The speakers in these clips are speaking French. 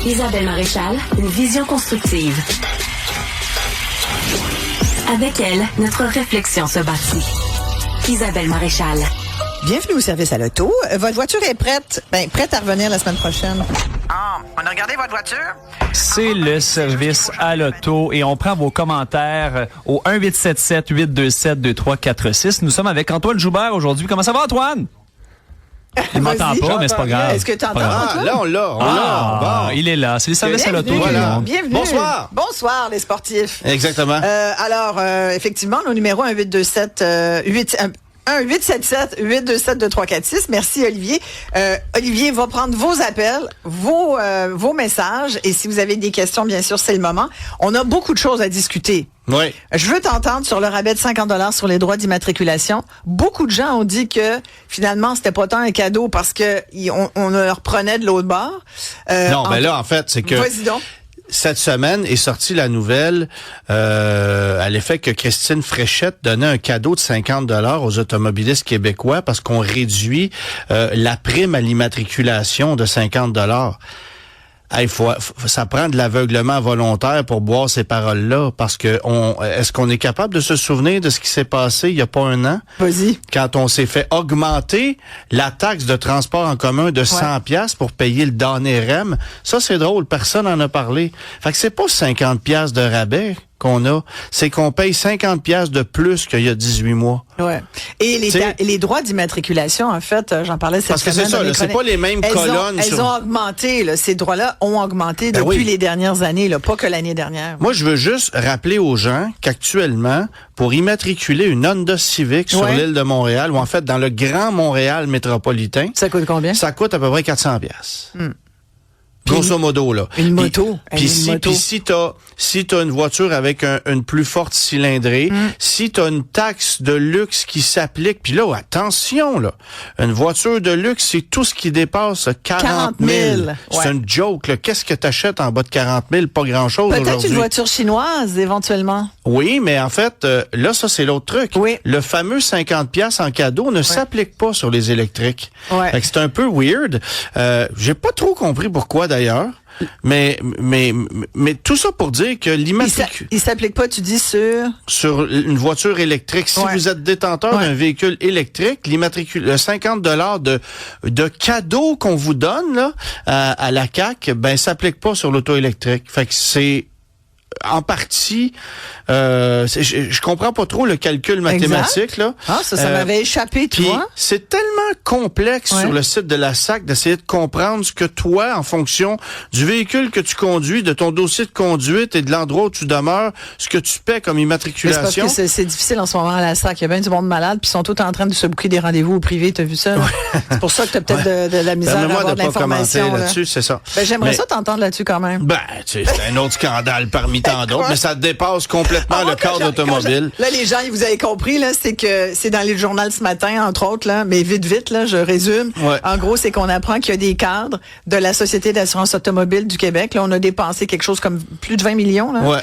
Isabelle Maréchal, une vision constructive. Avec elle, notre réflexion se bâtit. Isabelle Maréchal. Bienvenue au service à l'auto. Votre voiture est prête? Prête à revenir la semaine prochaine. Ah, on a regardé votre voiture? C'est le service à l'auto et on prend vos commentaires au 1-877-827-2346. Nous sommes avec Antoine Joubert aujourd'hui. Comment ça va, Antoine? Il m'entend pas, mais c'est pas grave. Est-ce que tu entends, Antoine? Là, on l'a. Bon. Il est là. C'est le service à l'auto. Voilà. Bienvenue. Bonsoir. Bonsoir, les sportifs. Exactement. Alors, effectivement, nos numéros 1-877-827-2346. Merci, Olivier. Olivier va prendre vos appels, vos messages. Et si vous avez des questions, bien sûr, c'est le moment. On a beaucoup de choses à discuter. Oui. Je veux t'entendre sur le rabais de 50$ sur les droits d'immatriculation. Beaucoup de gens ont dit que finalement, c'était pas tant un cadeau parce que on leur prenait de l'autre bord. Non, mais là, en fait, c'est que... Vas-y donc. Cette semaine est sortie la nouvelle à l'effet que Christine Fréchette donnait un cadeau de 50$ aux automobilistes québécois parce qu'on réduit la prime à l'immatriculation de 50$. Hey, ça prend de l'aveuglement volontaire pour boire ces paroles-là, parce que est-ce qu'on est capable de se souvenir de ce qui s'est passé il y a pas un an? Vas-y. Quand on s'est fait augmenter la taxe de transport en commun de 100$ pour payer le DANEREM. Ça, c'est drôle, personne en a parlé. Fait que c'est pas 50$ de rabais qu'on a, c'est qu'on paye 50$ de plus qu'il y a 18 mois. Ouais. Et les droits d'immatriculation, en fait, j'en parlais cette semaine. Parce que c'est ça, là, c'est pas les mêmes colonnes. Elles ont augmenté, là, ces droits-là ont augmenté depuis les dernières années, là, pas que l'année dernière. Moi, je veux juste rappeler aux gens qu'actuellement, pour immatriculer une Honda Civic sur l'île de Montréal, ou en fait dans le Grand Montréal métropolitain, ça coûte combien? Ça coûte à peu près 400$. Grosso modo, là. Une moto. Puis si t'as une voiture avec une plus forte cylindrée, si t'as une taxe de luxe qui s'applique, puis là, attention, là. Une voiture de luxe, c'est tout ce qui dépasse 40 000. C'est une joke, là. Qu'est-ce que t'achètes en bas de 40 000? Pas grand-chose aujourd'hui. Peut-être une voiture chinoise, éventuellement. Oui, mais en fait, là, ça, c'est l'autre truc. Oui. Le fameux 50$ en cadeau ne s'applique pas sur les électriques. Ouais. Fait que c'est un peu weird. J'ai pas trop compris pourquoi, d'ailleurs. Mais tout ça pour dire que l'immatriculation... Il s'applique pas, tu dis, sur une voiture électrique. Si vous êtes détenteur d'un véhicule électrique, le 50$ de cadeau qu'on vous donne là à la CAQ, s'applique pas sur l'auto électrique. Fait que c'est en partie, je comprends pas trop le calcul mathématique, là. Ah, ça m'avait échappé, tu vois. C'est tellement complexe sur le site de la SAC d'essayer de comprendre ce que toi, en fonction du véhicule que tu conduis, de ton dossier de conduite et de l'endroit où tu demeures, ce que tu paies comme immatriculation. C'est parce que c'est difficile en ce moment à la SAC. Il y a bien du monde malade, puis ils sont tous en train de se bouquer des rendez-vous au privé. T'as vu ça? C'est pour ça que t'as peut-être de la misère à avoir de l'information. Là-dessus, c'est ça. J'aimerais ça t'entendre là-dessus quand même. C'est un autre scandale parmi tant d'autres, mais ça dépasse complètement le cadre automobile. Là, les gens, vous avez compris, là, c'est que c'est dans les journaux ce matin, entre autres, là, mais vite, là, je résume. Ouais. En gros, c'est qu'on apprend qu'il y a des cadres de la Société d'assurance automobile du Québec. Là, on a dépensé quelque chose comme plus de 20 millions, là.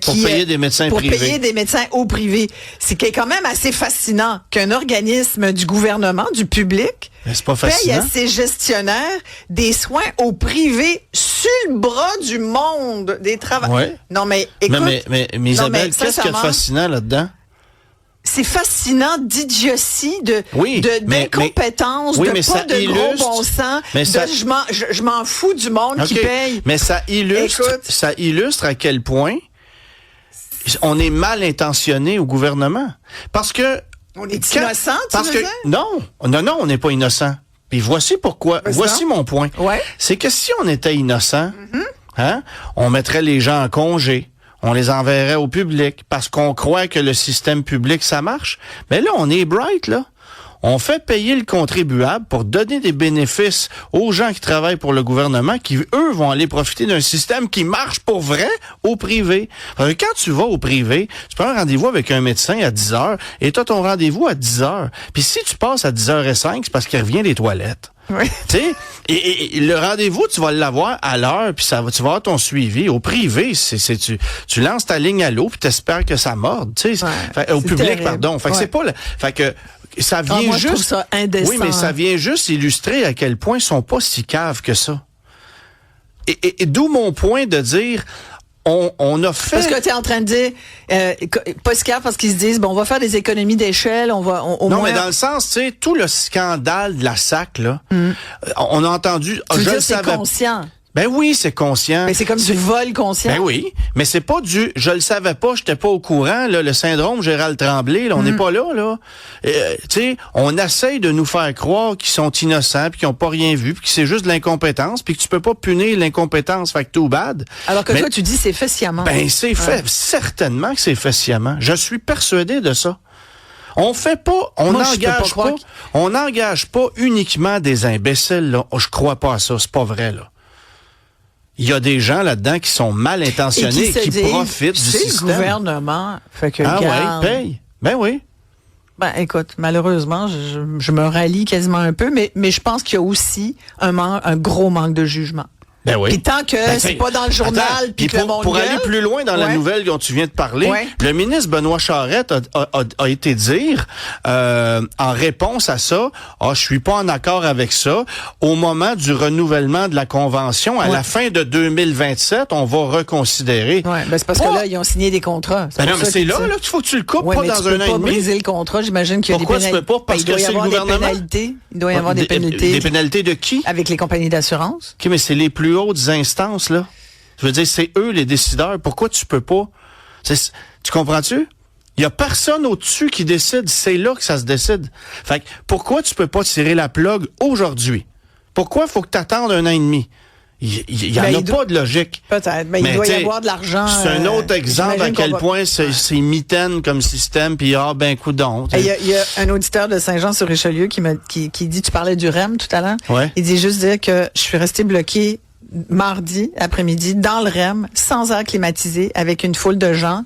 Pour payer des médecins privés. Pour payer des médecins au privé. C'est quand même assez fascinant qu'un organisme du gouvernement, du public, c'est pas fascinant. paye à ses gestionnaires des soins au privé sur le bras du monde des travailleurs. Ouais. Non, mais écoute. Mais Isabelle, qu'est-ce qu'il y a de fascinant là-dedans? C'est fascinant d'idiotie, d'incompétence, mais pas de illustre, gros bon sens, je m'en fous du monde qui paye. Mais ça illustre à quel point on est mal intentionné au gouvernement. Parce que... On est innocent, tu veux dire? Non, on n'est pas innocent. Puis voici pourquoi. Voici mon point. Ouais. C'est que si on était innocent, on mettrait les gens en congé. On les enverrait au public parce qu'on croit que le système public, ça marche. Mais là, on est bright, là. On fait payer le contribuable pour donner des bénéfices aux gens qui travaillent pour le gouvernement qui, eux, vont aller profiter d'un système qui marche pour vrai au privé. Parce que quand tu vas au privé, tu prends un rendez-vous avec un médecin à 10h et tu as ton rendez-vous à 10h. Puis si tu passes à 10h05, c'est parce qu'il revient des toilettes. Oui. Tu sais, et le rendez-vous, tu vas l'avoir à l'heure, puis tu vas avoir ton suivi. Au privé, tu lances ta ligne à l'eau, puis t'espères que ça morde. Tu sais, au public, terrible. Pardon. Fait que c'est pas fait que ça vient moi, juste. je trouve ça indécent. Oui, mais ça vient juste illustrer à quel point ils sont pas si caves que ça. Et d'où mon point de dire, on a fait... Parce que tu es en train de dire, pas si clair parce qu'ils se disent, bon, on va faire des économies d'échelle, au non, moins... mais dans le sens, tu sais, tout le scandale de la SAC, là, on a entendu... Tu veux dire, c'est conscient. Ben oui, c'est conscient. Mais c'est comme du vol conscient. Ben oui, mais c'est pas je le savais pas, j'étais pas au courant, là, le syndrome Gérald Tremblay, là, on n'est pas là. Tu sais, on essaye de nous faire croire qu'ils sont innocents, puis qu'ils ont pas rien vu, puis que c'est juste de l'incompétence, puis que tu peux pas punir l'incompétence, fait que too bad. Alors que toi, tu dis c'est fait sciemment. Ben c'est fait, certainement que c'est fait sciemment. Je suis persuadé de ça. On fait pas, on n'engage pas uniquement des imbéciles, là. Je crois pas à ça, c'est pas vrai, là. Il y a des gens là-dedans qui sont mal intentionnés et qui profitent du système. Le gouvernement fait que oui, paye. Ben oui. Ben écoute, malheureusement, je me rallie quasiment un peu, mais je pense qu'il y a aussi un gros manque de jugement. Ben oui. Puis tant que c'est pas dans le journal, puis que le monde pour gueule, aller plus loin dans la nouvelle dont tu viens de parler, le ministre Benoît Charette a été dire en réponse à ça, je suis pas en accord avec ça. Au moment du renouvellement de la convention, à la fin de 2027, on va reconsidérer. Ouais, ben c'est parce que là ils ont signé des contrats. Ben non, mais c'est là qu'il faut que tu le coupes, pas dans un an et demi. Pourquoi briser le contrat? J'imagine qu'il y a Pourquoi tu peux pas? Parce que c'est le gouvernement. Il doit y avoir des pénalités. Des pénalités de qui? Avec les compagnies d'assurance. OK, mais c'est les plus hautes instances, là. Je veux dire, c'est eux les décideurs. Pourquoi tu peux pas? Tu comprends-tu? Il y a personne au-dessus qui décide. C'est là que ça se décide. Fait que pourquoi tu peux pas tirer la plug aujourd'hui? Pourquoi il faut que tu attendes un an et demi? Il y en a pas de logique. Peut-être, mais il doit y avoir de l'argent. C'est un autre exemple à quel point c'est mitaine comme système, puis coudonc. Il y a un auditeur de Saint-Jean-sur-Richelieu qui dit, tu parlais du REM tout à l'heure. Ouais. Il dit juste dire que je suis resté bloqué mardi après-midi dans le REM, sans air climatisé, avec une foule de gens.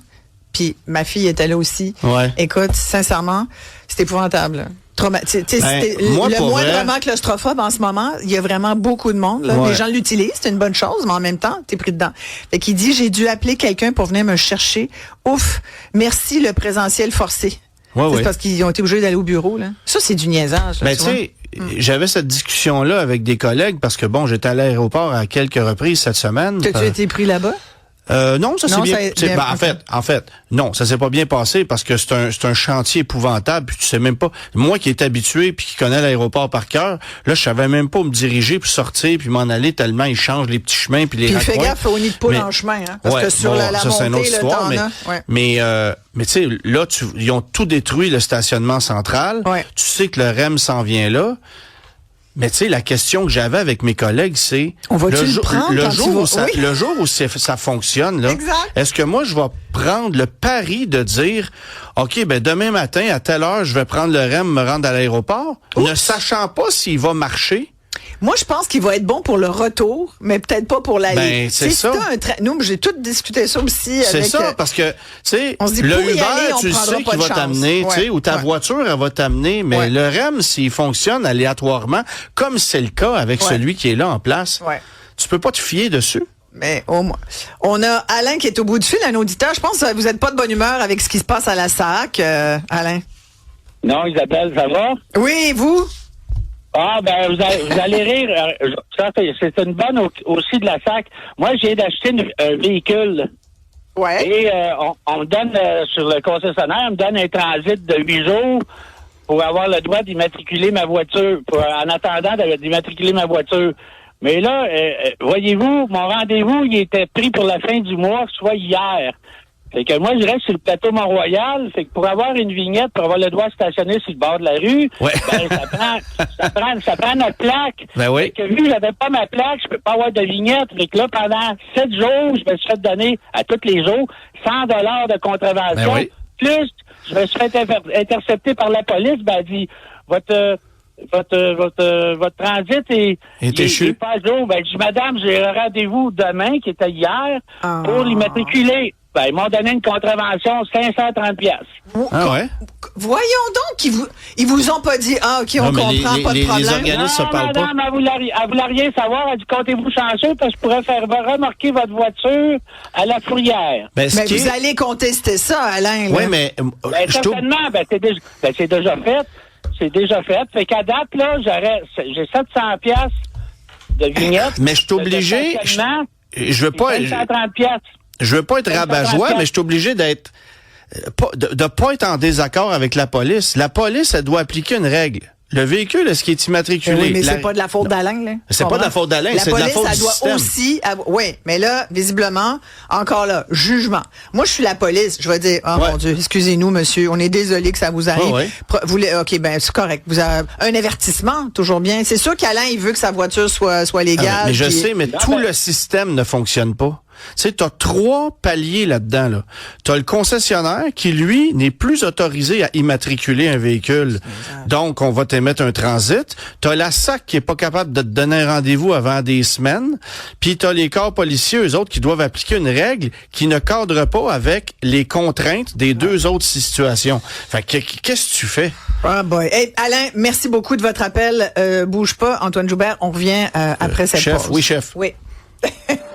Puis ma fille était là aussi. Ouais. Écoute, sincèrement, c'est épouvantable. Le moindrement claustrophobe en ce moment, il y a vraiment beaucoup de monde. Là. Les gens l'utilisent, c'est une bonne chose, mais en même temps, t'es pris dedans. Fait qu'il dit, j'ai dû appeler quelqu'un pour venir me chercher. Ouf, merci le présentiel forcé. C'est parce qu'ils ont été obligés d'aller au bureau. Là. Ça, c'est du niaisage. Ben, tu sais, j'avais cette discussion-là avec des collègues parce que, j'étais à l'aéroport à quelques reprises cette semaine. T'as-tu été pris là-bas? Non, ça s'est bien. En fait, non, ça s'est pas bien passé parce que c'est un chantier épouvantable. Puis tu sais même pas. Moi qui est habitué puis qui connais l'aéroport par cœur, là, je savais même pas où me diriger puis sortir puis m'en aller tellement ils changent les petits chemins puis les raccoins. Puis fais gaffe au nid de poule en chemin, hein, parce que sur la ça, montée, c'est une autre histoire, mais tu sais, là, ils ont tout détruit le stationnement central. Ouais. Tu sais que le REM s'en vient là. Mais tu sais, la question que j'avais avec mes collègues, c'est le jour où ça fonctionne, là, est-ce que moi, je vais prendre le pari de dire, OK, demain matin, à telle heure, je vais prendre le REM, me rendre à l'aéroport, ne sachant pas s'il va marcher? Moi, je pense qu'il va être bon pour le retour, mais peut-être pas pour l'aller. C'est ça. Nous, j'ai tout discuté ça aussi. C'est ça, parce que, tu sais, le Uber, tu sais qu'il va t'amener, tu sais, ou ta voiture, elle va t'amener, mais le REM, s'il fonctionne aléatoirement, comme c'est le cas avec celui qui est là en place, tu peux pas te fier dessus. Mais au moins, on a Alain qui est au bout du fil, un auditeur. Je pense que vous êtes pas de bonne humeur avec ce qui se passe à la SAC, Alain. Non, Isabelle, ça va? Oui, vous? Vous allez rire. Ça, c'est une bonne aussi de la SAC. Moi, j'ai d'acheter un véhicule. Ouais. Et on me donne, sur le concessionnaire, on me donne un transit de 8 jours pour avoir le droit d'immatriculer ma voiture, en attendant d'immatriculer ma voiture. Mais là, voyez-vous, mon rendez-vous, il était pris pour la fin du mois, soit hier. Fait que moi, je reste sur le plateau Mont-Royal. Fait que pour avoir une vignette, pour avoir le droit de stationner sur le bord de la rue, ça prend notre plaque. Ben oui. Fait que vu que j'avais pas ma plaque, je peux pas avoir de vignette. Fait que là, pendant 7 jours, je me suis fait donner à tous les jours $100 de contravention. Ben oui. Plus, je me suis fait intercepter par la police. Elle dit, votre transit est pas à jour. Je dis, madame, j'ai un rendez-vous demain, qui était hier, pour l'immatriculer. Ils m'ont donné une contravention, 530$. Ah ouais? Voyons donc ils vous ont pas dit, OK, on comprend, pas de problème. Les organismes se parlent madame, pas. Elle voulait rien savoir. Elle dit, comptez-vous changer parce que je pourrais faire remorquer votre voiture à la fourrière. Mais vous allez contester ça, Alain. Oui, mais... certainement, c'est déjà fait. C'est déjà fait. Fait qu'à date, là, j'ai 700$ de vignette. Mais je suis obligé, je veux pas être rabat-joie, mais je suis obligé d'être de pas être en désaccord avec la police. La police, elle doit appliquer une règle. Le véhicule, est-ce qu'il est immatriculé? Oui, mais c'est pas de la faute d'Alain, là. C'est pas de la faute d'Alain, c'est de la faute du système. La police, elle doit aussi... Oui, mais là, visiblement, encore là, jugement. Moi, je suis la police. Je vais dire, mon Dieu, excusez-nous, monsieur, on est désolé que ça vous arrive. OK, ben c'est correct. Vous avez un avertissement, toujours bien. C'est sûr qu'Alain, il veut que sa voiture soit légale. Mais je sais, mais tout le système ne fonctionne pas. Tu sais, t'as 3 paliers là-dedans, là. T'as le concessionnaire qui, lui, n'est plus autorisé à immatriculer un véhicule. Donc, on va t'émettre un transit. T'as la SAC qui est pas capable de te donner un rendez-vous avant des semaines. Puis t'as les corps policiers, eux autres, qui doivent appliquer une règle qui ne cadre pas avec les contraintes des 2 autres situations. Fait que, qu'est-ce que tu fais? Ah boy. Hey, Alain, merci beaucoup de votre appel. Bouge pas. Antoine Joubert, on revient après cette pause. Oui, chef. Oui.